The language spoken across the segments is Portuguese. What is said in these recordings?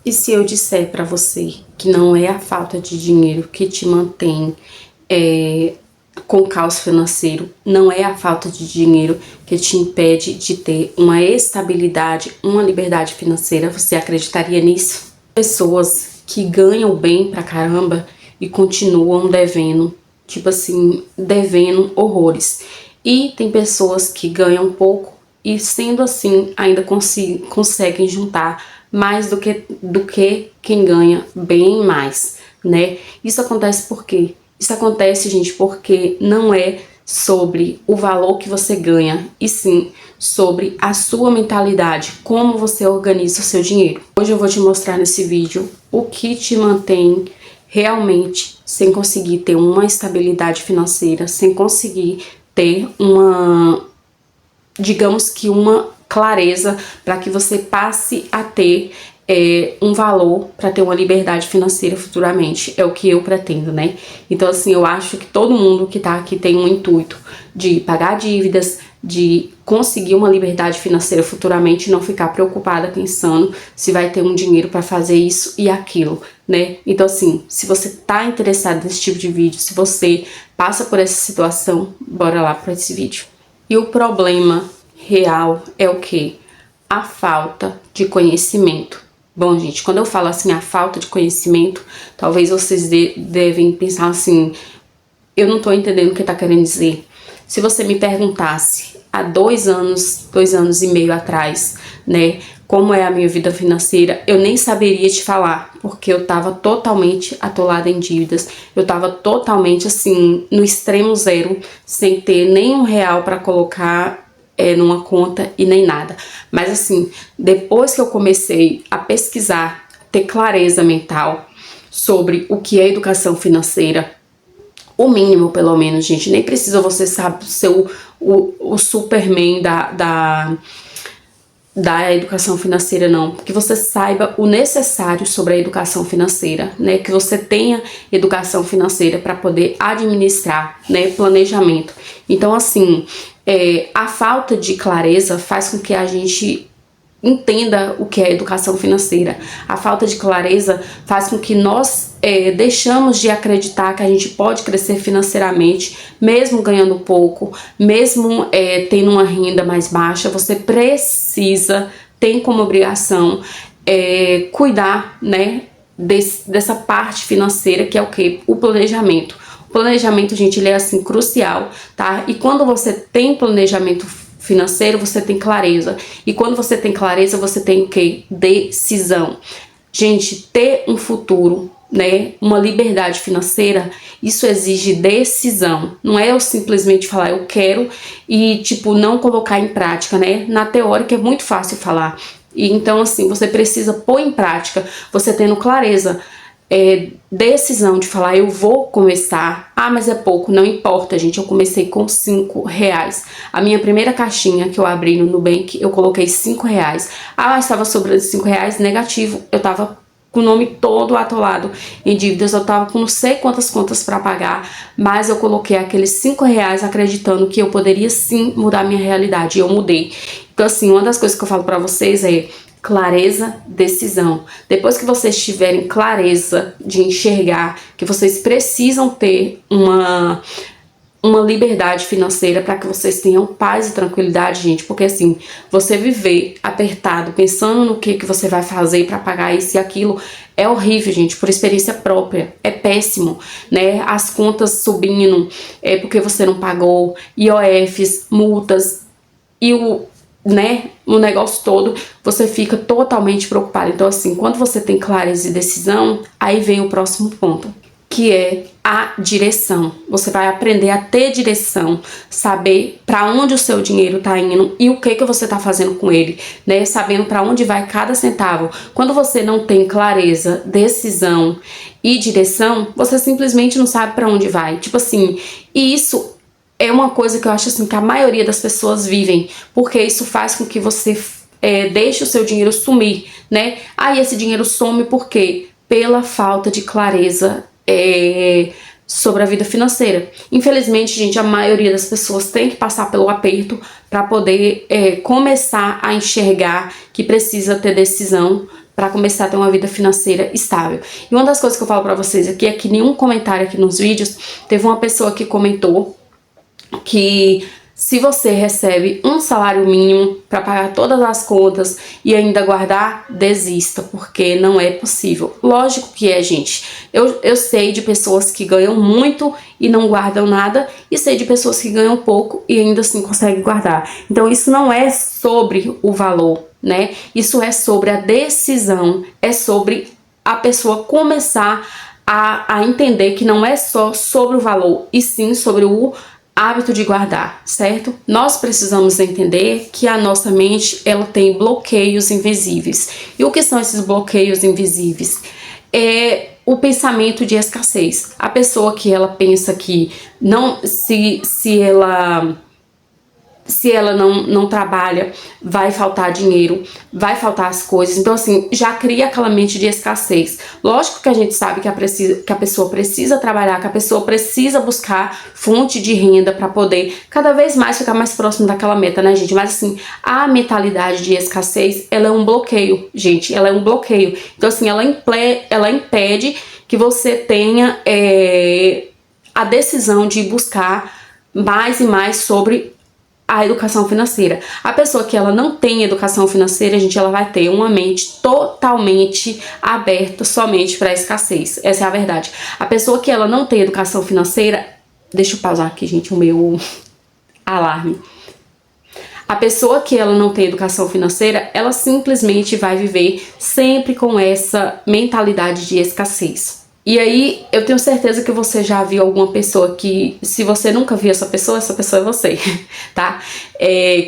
E se eu disser pra você que não é a falta de dinheiro que te mantém com caos financeiro, não é a falta de dinheiro que te impede de ter uma estabilidade, uma liberdade financeira, você acreditaria nisso? Pessoas que ganham bem pra caramba e continuam devendo, tipo assim, devendo horrores. E tem pessoas que ganham pouco e, sendo assim, ainda conseguem juntar mais do que quem ganha bem mais, né? Isso acontece por quê? Isso acontece, gente, porque não é sobre o valor que você ganha, e sim sobre a sua mentalidade, como você organiza o seu dinheiro. Hoje eu vou te mostrar nesse vídeo o que te mantém realmente sem conseguir ter uma estabilidade financeira, sem conseguir ter uma, digamos que uma clareza para que você passe a ter um valor para ter uma liberdade financeira futuramente. É o que eu pretendo, né? Então, assim, eu acho que todo mundo que tá aqui tem um intuito de pagar dívidas, de conseguir uma liberdade financeira futuramente e não ficar preocupada pensando se vai ter um dinheiro para fazer isso e aquilo, né? Então, assim, se você tá interessado nesse tipo de vídeo, se você passa por essa situação, bora lá para esse vídeo. E o problema real é o que? A falta de conhecimento. Bom, gente, quando eu falo assim, a falta de conhecimento, talvez vocês devem pensar assim, eu não tô entendendo o que tá querendo dizer. Se você me perguntasse há 2 anos e meio atrás, né, como é a minha vida financeira, eu nem saberia te falar, porque eu tava totalmente atolada em dívidas, eu tava totalmente assim, no extremo zero, sem ter nenhum real para colocar numa conta e nem nada. Mas assim, depois que eu comecei a pesquisar, ter clareza mental sobre o que é educação financeira, o mínimo pelo menos, gente, nem precisa você saber ser o Superman da educação financeira, não, que você saiba o necessário sobre a educação financeira, né, que você tenha educação financeira para poder administrar, né, planejamento. Então, assim, a falta de clareza faz com que a gente entenda o que é educação financeira. A falta de clareza faz com que nós deixamos de acreditar que a gente pode crescer financeiramente, mesmo ganhando pouco, mesmo tendo uma renda mais baixa. Você precisa, tem como obrigação cuidar, né, dessa parte financeira, que é o que? O planejamento. O planejamento, gente, ele é assim crucial, tá? E quando você tem planejamento financeiro, você tem clareza. E quando você tem clareza, você tem o quê? Decisão. Gente, ter um futuro, né, uma liberdade financeira, isso exige decisão. Não é eu simplesmente falar eu quero e tipo não colocar em prática, né? Na teórica é muito fácil falar. E então assim, você precisa pôr em prática, você tendo clareza, decisão de falar eu vou começar. Ah, mas é pouco, não importa, gente, eu comecei com R$5. A minha primeira caixinha que eu abri no Nubank, eu coloquei R$5. Ah, mas estava sobrando R$5, negativo, eu tava com o nome todo atolado em dívidas, eu tava com não sei quantas contas para pagar, mas eu coloquei aqueles R$5 acreditando que eu poderia sim mudar minha realidade, e eu mudei. Então assim, uma das coisas que eu falo para vocês é clareza, decisão. Depois que vocês tiverem clareza de enxergar que vocês precisam ter uma liberdade financeira para que vocês tenham paz e tranquilidade, gente, porque assim, você viver apertado, pensando no que você vai fazer para pagar isso e aquilo, é horrível, gente, por experiência própria, é péssimo, né? As contas subindo, porque você não pagou, IOFs, multas, e o negócio todo, você fica totalmente preocupado. Então assim, quando você tem clareza e decisão, aí vem o próximo ponto, que é a direção. Você vai aprender a ter direção, saber para onde o seu dinheiro tá indo e o que você tá fazendo com ele, né? Sabendo para onde vai cada centavo. Quando você não tem clareza, decisão e direção, você simplesmente não sabe para onde vai. Tipo assim, e isso é uma coisa que eu acho assim que a maioria das pessoas vivem, porque isso faz com que você deixe o seu dinheiro sumir, né? Aí esse dinheiro some por quê? Pela falta de clareza sobre a vida financeira. Infelizmente, gente, a maioria das pessoas tem que passar pelo aperto para poder começar a enxergar que precisa ter decisão, para começar a ter uma vida financeira estável. E uma das coisas que eu falo para vocês aqui é que nenhum comentário aqui nos vídeos, teve uma pessoa que comentou que se você recebe um salário mínimo para pagar todas as contas e ainda guardar, desista, porque não é possível. Lógico que é, gente. Eu sei de pessoas que ganham muito e não guardam nada, e sei de pessoas que ganham pouco e ainda assim conseguem guardar. Então isso não é sobre o valor, né? Isso é sobre a decisão, é sobre a pessoa começar a entender que não é só sobre o valor, e sim sobre o hábito de guardar, certo? Nós precisamos entender que a nossa mente, ela tem bloqueios invisíveis. E o que são esses bloqueios invisíveis? É o pensamento de escassez. A pessoa que ela pensa que não, se ela não trabalha, vai faltar dinheiro, vai faltar as coisas. Então, assim, já cria aquela mente de escassez. Lógico que a gente sabe que a pessoa precisa trabalhar, que a pessoa precisa buscar fonte de renda para poder cada vez mais ficar mais próximo daquela meta, né, gente? Mas, assim, a mentalidade de escassez, ela é um bloqueio, gente. Ela é um bloqueio. Então, assim, ela impede que você tenha a decisão de buscar mais e mais sobre a educação financeira. A pessoa que ela não tem educação financeira, gente, ela vai ter uma mente totalmente aberta somente para a escassez. Essa é a verdade. A pessoa que ela não tem educação financeira, deixa eu pausar aqui, gente, o meu alarme. A pessoa que ela não tem educação financeira, ela simplesmente vai viver sempre com essa mentalidade de escassez. E aí, eu tenho certeza que você já viu alguma pessoa que, se você nunca viu essa pessoa é você, tá?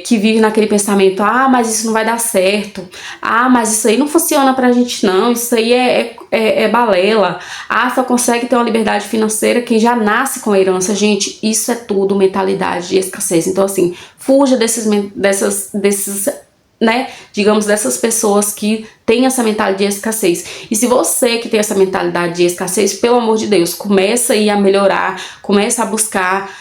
Que vive naquele pensamento, ah, mas isso não vai dar certo, ah, mas isso aí não funciona pra gente não, isso aí é balela, ah, só consegue ter uma liberdade financeira quem já nasce com a herança. Gente, isso é tudo mentalidade de escassez. Então, assim, fuja desses né, digamos, dessas pessoas que têm essa mentalidade de escassez. E se você que tem essa mentalidade de escassez, pelo amor de Deus, começa aí a melhorar, começa a buscar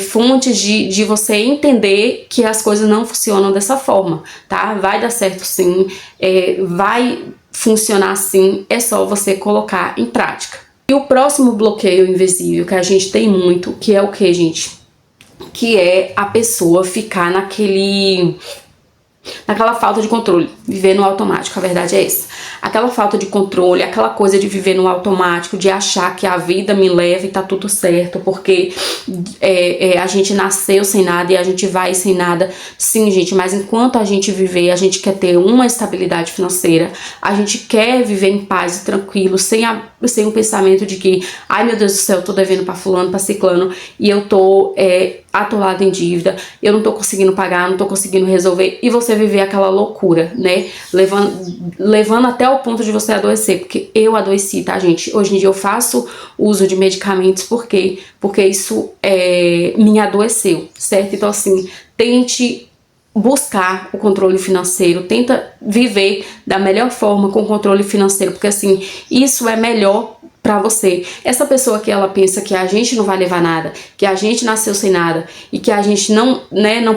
fontes de você entender que as coisas não funcionam dessa forma, tá? Vai dar certo sim, vai funcionar sim, é só você colocar em prática. E o próximo bloqueio invisível que a gente tem muito, que é o que, gente? Que é a pessoa ficar naquela falta de controle, viver no automático. A verdade é essa. Aquela falta de controle, aquela coisa de viver no automático, de achar que a vida me leva e tá tudo certo, porque a gente nasceu sem nada e a gente vai sem nada. Sim, gente, mas enquanto a gente viver, a gente quer ter uma estabilidade financeira, a gente quer viver em paz e tranquilo, sem um pensamento de que, ai meu Deus do céu, eu tô devendo pra fulano, pra ciclano, e eu tô atolado em dívida, eu não tô conseguindo pagar, não tô conseguindo resolver, e você viver aquela loucura, né, levando até o ponto de você adoecer, porque eu adoeci, tá, gente? Hoje em dia eu faço uso de medicamentos, por quê? Porque isso me adoeceu, certo? Então, assim, tente buscar o controle financeiro, tenta viver da melhor forma com o controle financeiro, porque assim, isso é melhor pra você. Essa pessoa que ela pensa que a gente não vai levar nada, que a gente nasceu sem nada e que a gente não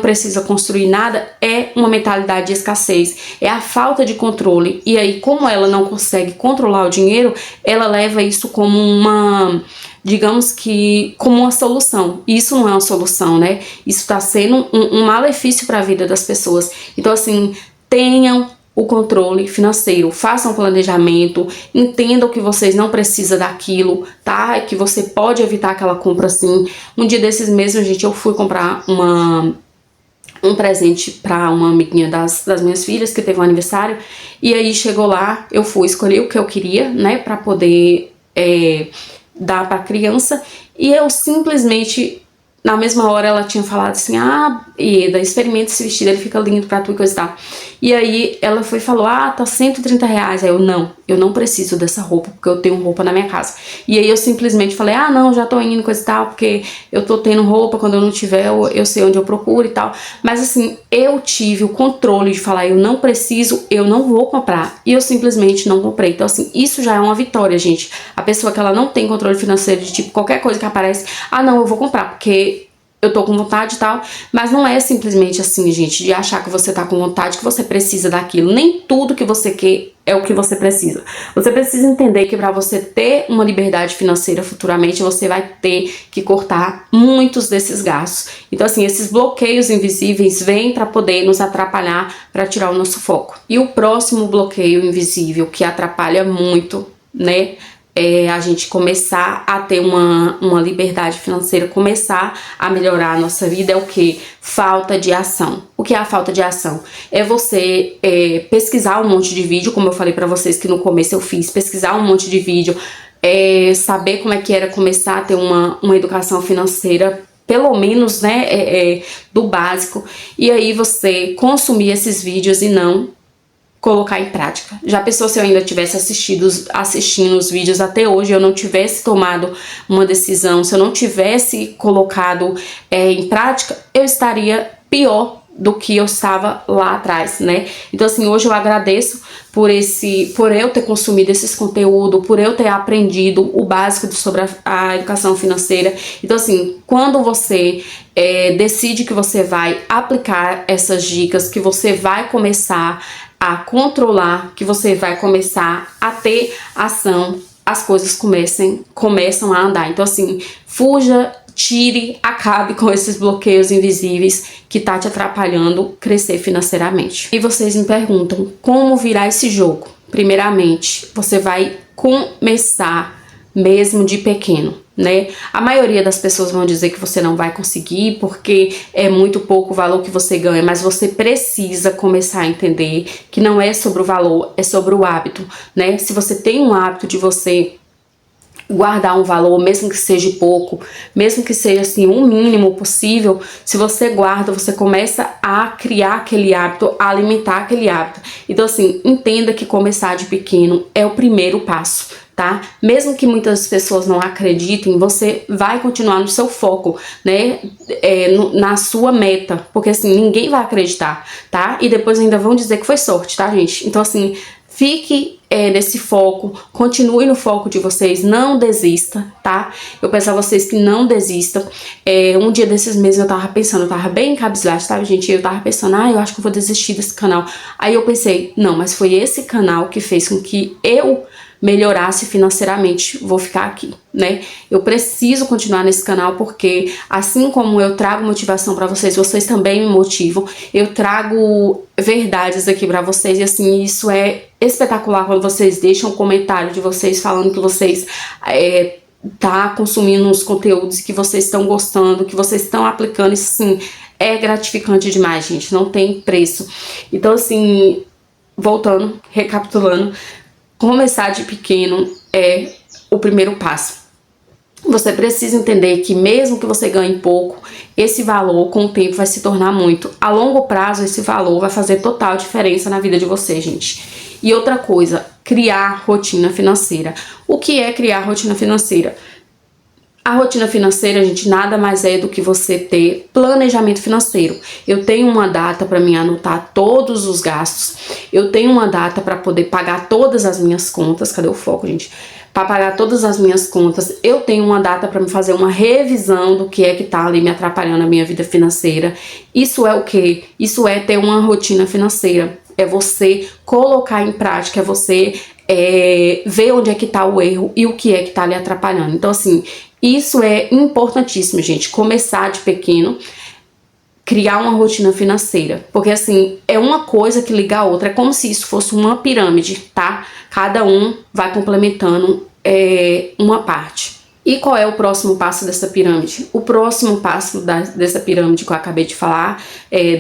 precisa construir nada, é uma mentalidade de escassez, é a falta de controle. E aí, como ela não consegue controlar o dinheiro, ela leva isso como digamos que como uma solução. E isso não é uma solução, né? Isso tá sendo um malefício para a vida das pessoas. Então, assim, tenham o controle financeiro, façam um planejamento, entendam que vocês não precisam daquilo, tá? Que você pode evitar aquela compra assim. Um dia desses mesmos, gente, eu fui comprar um presente para uma amiguinha das minhas filhas que teve um aniversário, e aí chegou lá, eu fui escolher o que eu queria, né, para poder dar para criança, e eu simplesmente, na mesma hora, ela tinha falado assim, Ieda, experimenta esse vestido, ele fica lindo pra tu e coisa e tal. E aí ela foi e falou, tá R$130. Aí eu não preciso dessa roupa, porque eu tenho roupa na minha casa. E aí eu simplesmente falei, não, já tô indo, coisa e tal, porque eu tô tendo roupa, quando eu não tiver, eu sei onde eu procuro e tal. Mas assim, eu tive o controle de falar, eu não preciso, eu não vou comprar. E eu simplesmente não comprei. Então assim, isso já é uma vitória, gente. A pessoa que ela não tem controle financeiro, de tipo, qualquer coisa que aparece, não, eu vou comprar, porque eu tô com vontade e tal, mas não é simplesmente assim, gente, de achar que você tá com vontade, que você precisa daquilo. Nem tudo que você quer é o que você precisa. Você precisa entender que para você ter uma liberdade financeira futuramente, você vai ter que cortar muitos desses gastos. Então, assim, esses bloqueios invisíveis vêm para poder nos atrapalhar, para tirar o nosso foco. E o próximo bloqueio invisível que atrapalha muito, né, é a gente começar a ter uma liberdade financeira, começar a melhorar a nossa vida, é o que? Falta de ação. O que é a falta de ação? É você pesquisar um monte de vídeo, como eu falei pra vocês que no começo eu fiz, pesquisar um monte de vídeo, saber como é que era começar a ter uma educação financeira, pelo menos, né, do básico, e aí você consumir esses vídeos e não colocar em prática. Já pensou se eu ainda tivesse assistindo os vídeos até hoje, eu não tivesse tomado uma decisão, se eu não tivesse colocado em prática, eu estaria pior do que eu estava lá atrás, né? Então, assim, hoje eu agradeço por eu ter consumido esses conteúdos, por eu ter aprendido o básico sobre a educação financeira. Então, assim, quando você decide que você vai aplicar essas dicas, que você vai começar a controlar, que você vai começar a ter ação, as coisas começam a andar. Então, assim, fuja, tire, acabe com esses bloqueios invisíveis que tá te atrapalhando crescer financeiramente. E vocês me perguntam, como virar esse jogo? Primeiramente, você vai começar mesmo de pequeno, né? A maioria das pessoas vão dizer que você não vai conseguir porque é muito pouco o valor que você ganha, mas você precisa começar a entender que não é sobre o valor, é sobre o hábito, né? Se você tem um hábito de você guardar um valor, mesmo que seja pouco, mesmo que seja assim o mínimo possível, se você guarda, você começa a criar aquele hábito, a alimentar aquele hábito. Então, assim, entenda que começar de pequeno é o primeiro passo, tá? Mesmo que muitas pessoas não acreditem, você vai continuar no seu foco, né? Na sua meta, porque assim, ninguém vai acreditar, tá? E depois ainda vão dizer que foi sorte, tá, gente? Então, assim, fique nesse foco, continue no foco de vocês, não desista, tá? Eu peço a vocês que não desistam. Um dia desses meses eu tava pensando, eu tava bem cabisbaixo, sabe, gente? Eu tava pensando, eu acho que eu vou desistir desse canal. Aí eu pensei, não, mas foi esse canal que fez com que eu melhorasse financeiramente, vou ficar aqui, né? Eu preciso continuar nesse canal porque assim como eu trago motivação pra vocês, vocês também me motivam. Eu trago verdades aqui pra vocês e assim, isso é espetacular quando vocês deixam um comentário de vocês falando que vocês tá consumindo os conteúdos que vocês estão gostando, que vocês estão aplicando. Isso assim, é gratificante demais, gente, não tem preço. Então, assim, voltando, recapitulando, começar de pequeno é o primeiro passo. Você precisa entender que mesmo que você ganhe pouco, esse valor com o tempo vai se tornar muito. A longo prazo, esse valor vai fazer total diferença na vida de você, gente. E outra coisa, criar rotina financeira. O que é criar rotina financeira? A rotina financeira, gente, nada mais é do que você ter planejamento financeiro. Eu tenho uma data para me anotar todos os gastos. Eu tenho uma data para poder pagar todas as minhas contas. Cadê o foco, gente? Para pagar todas as minhas contas. Eu tenho uma data para me fazer uma revisão do que é que tá ali me atrapalhando a minha vida financeira. Isso é o quê? Isso é ter uma rotina financeira. É você colocar em prática, é você ver onde é que tá o erro e o que é que tá lhe atrapalhando. Então, assim, isso é importantíssimo, gente. Começar de pequeno, criar uma rotina financeira. Porque, assim, é uma coisa que liga a outra. É como se isso fosse uma pirâmide, tá? Cada um vai complementando uma parte. E qual é o próximo passo dessa pirâmide? O próximo passo dessa pirâmide que eu acabei de falar,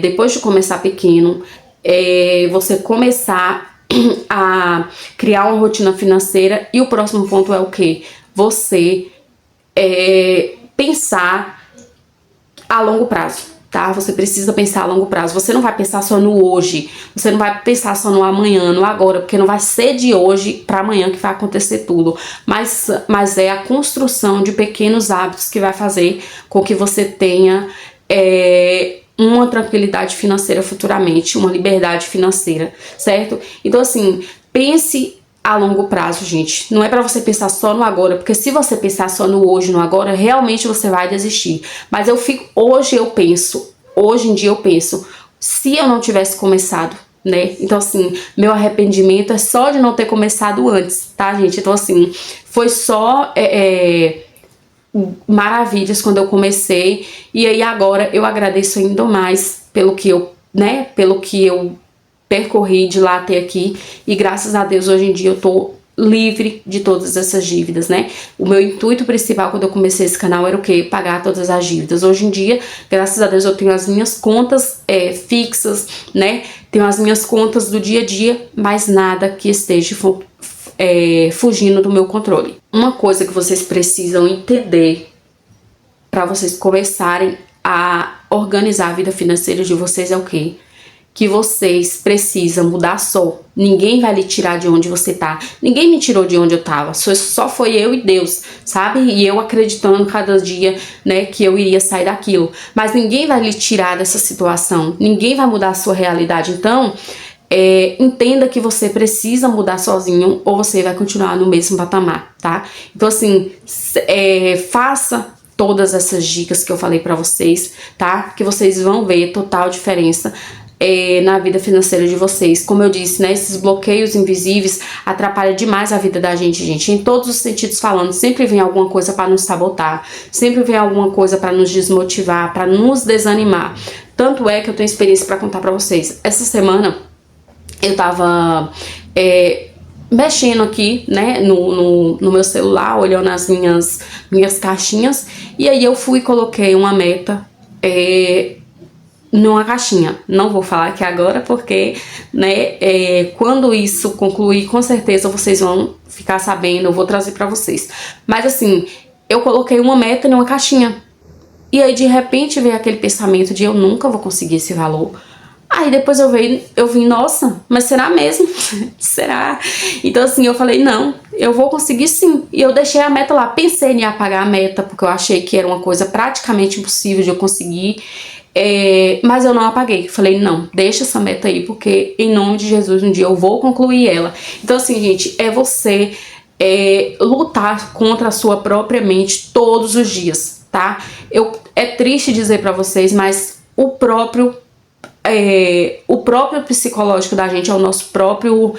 depois de começar pequeno, você começar a criar uma rotina financeira. E o próximo ponto é o quê? Você pensar a longo prazo, tá? Você precisa pensar a longo prazo. Você não vai pensar só no hoje, você não vai pensar só no amanhã, no agora, porque não vai ser de hoje para amanhã que vai acontecer tudo, mas é a construção de pequenos hábitos que vai fazer com que você tenha uma tranquilidade financeira futuramente, uma liberdade financeira, certo? Então, assim, pense a longo prazo, gente. Não é pra você pensar só no agora, porque se você pensar só no hoje, no agora, realmente você vai desistir. Mas hoje em dia eu penso, se eu não tivesse começado, né? Então, assim, meu arrependimento é só de não ter começado antes, tá, gente? Então, assim, foi só maravilhas quando eu comecei. E aí agora eu agradeço ainda mais pelo que eu percorri de lá até aqui. E graças a Deus, hoje em dia eu tô livre de todas essas dívidas, né? O meu intuito principal quando eu comecei esse canal era o quê? Pagar todas as dívidas. Hoje em dia, graças a Deus, eu tenho as minhas contas fixas, né? Tenho as minhas contas do dia a dia, mas nada que esteja fugindo do meu controle. Uma coisa que vocês precisam entender para vocês começarem a organizar a vida financeira de vocês é o quê? Que vocês precisam mudar só. Ninguém vai lhe tirar de onde você tá. Ninguém me tirou de onde eu tava. Só foi eu e Deus, sabe? E eu acreditando cada dia, né, que eu iria sair daquilo. Mas ninguém vai lhe tirar dessa situação. Ninguém vai mudar a sua realidade. Então, entenda que você precisa mudar sozinho ou você vai continuar no mesmo patamar, tá? Então, assim, faça todas essas dicas que eu falei pra vocês, tá? Que vocês vão ver total diferença na vida financeira de vocês. Como eu disse, né, esses bloqueios invisíveis atrapalham demais a vida da gente, em todos os sentidos falando. Sempre vem alguma coisa para nos sabotar, sempre vem alguma coisa para nos desmotivar, para nos desanimar. Tanto é que eu tenho experiência para contar para vocês. Essa semana eu tava mexendo aqui, né, no meu celular, olhando as minhas caixinhas, e aí eu fui e coloquei uma meta numa caixinha. Não vou falar aqui agora porque, né, quando isso concluir, com certeza vocês vão ficar sabendo, eu vou trazer pra vocês. Mas assim, eu coloquei uma meta numa caixinha. E aí de repente veio aquele pensamento de eu nunca vou conseguir esse valor. Aí depois eu vim, nossa, mas será mesmo? Será? Então assim, eu falei, não, eu vou conseguir sim. E eu deixei a meta lá, pensei em apagar a meta, porque eu achei que era uma coisa praticamente impossível de eu conseguir. Mas eu não apaguei. Falei, não, deixa essa meta aí, porque em nome de Jesus um dia eu vou concluir ela. Então assim, gente, você lutar contra a sua própria mente todos os dias, tá? É triste dizer pra vocês, mas o próprio psicológico da gente é o nosso próprio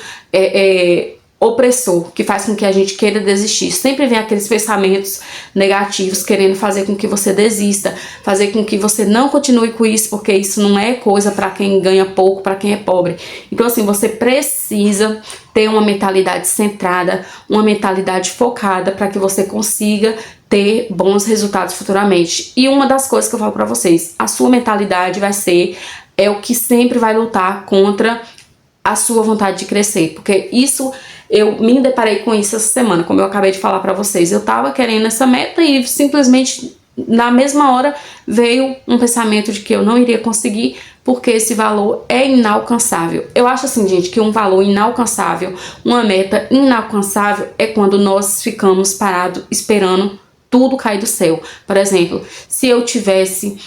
opressor, que faz com que a gente queira desistir. Sempre vem aqueles pensamentos negativos querendo fazer com que você desista, fazer com que você não continue com isso, porque isso não é coisa para quem ganha pouco, para quem é pobre. Então assim, você precisa ter uma mentalidade centrada, uma mentalidade focada para que você consiga ter bons resultados futuramente. E uma das coisas que eu falo para vocês, a sua mentalidade vai ser o que sempre vai lutar contra a sua vontade de crescer, porque isso, eu me deparei com isso essa semana, como eu acabei de falar pra vocês. Eu tava querendo essa meta e simplesmente na mesma hora veio um pensamento de que eu não iria conseguir, porque esse valor é inalcançável. Eu acho assim, gente, que um valor inalcançável, uma meta inalcançável é quando nós ficamos parados esperando tudo cair do céu. Por exemplo, se eu tivesse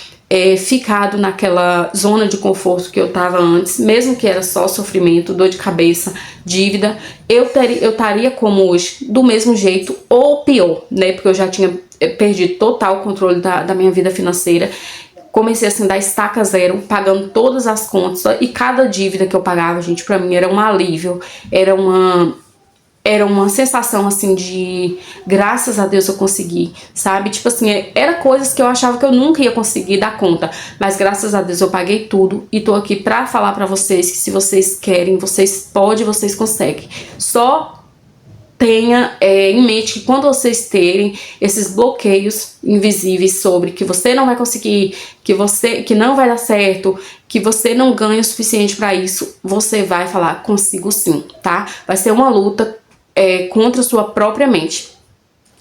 ficado naquela zona de conforto que eu tava antes, mesmo que era só sofrimento, dor de cabeça, dívida, eu estaria como hoje, do mesmo jeito ou pior, né? Porque eu já tinha perdido total o controle da minha vida financeira. Comecei assim, da estaca zero, pagando todas as contas, e cada dívida que eu pagava, gente, pra mim era um alívio, era uma sensação assim de graças a Deus eu consegui, sabe? Tipo assim, era coisas que eu achava que eu nunca ia conseguir dar conta, mas graças a Deus eu paguei tudo e tô aqui pra falar pra vocês que se vocês querem, vocês podem, vocês conseguem. Só tenha em mente que quando vocês terem esses bloqueios invisíveis sobre que você não vai conseguir, que não vai dar certo, que você não ganha o suficiente pra isso, você vai falar, consigo sim, tá? Vai ser uma luta contra a sua própria mente.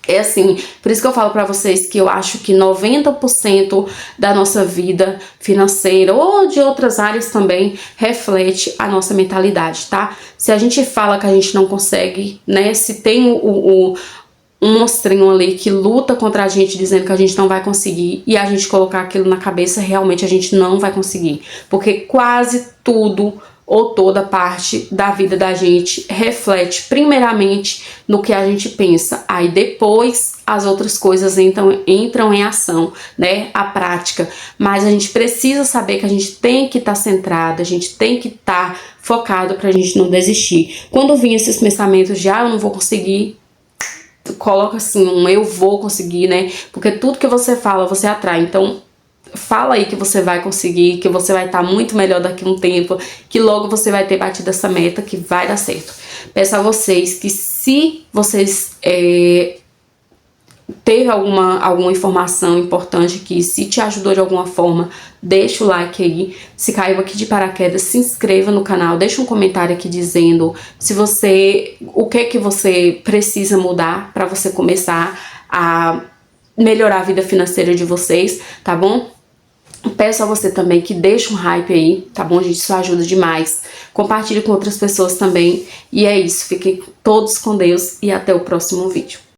É assim, por isso que eu falo pra vocês que eu acho que 90% da nossa vida financeira ou de outras áreas também reflete a nossa mentalidade, tá? Se a gente fala que a gente não consegue, né? Se tem um monstrinho ali que luta contra a gente dizendo que a gente não vai conseguir e a gente colocar aquilo na cabeça, realmente a gente não vai conseguir. Porque quase tudo, ou toda parte da vida da gente reflete primeiramente no que a gente pensa, aí depois as outras coisas entram em ação, né, a prática, mas a gente precisa saber que a gente tem que estar centrada, a gente tem que estar focado pra gente não desistir. Quando vir esses pensamentos de eu não vou conseguir, coloca assim, eu vou conseguir, né, porque tudo que você fala, você atrai, então fala aí que você vai conseguir, que você vai estar muito melhor daqui a um tempo, que logo você vai ter batido essa meta, que vai dar certo. Peço a vocês que se vocês teve alguma informação importante aqui, se te ajudou de alguma forma, deixa o like aí. Se caiu aqui de paraquedas, se inscreva no canal, deixa um comentário aqui dizendo o que você precisa mudar para você começar a melhorar a vida financeira de vocês, tá bom? Peço a você também que deixe um hype aí, tá bom, gente? Isso ajuda demais. Compartilhe com outras pessoas também. E é isso, fiquem todos com Deus e até o próximo vídeo.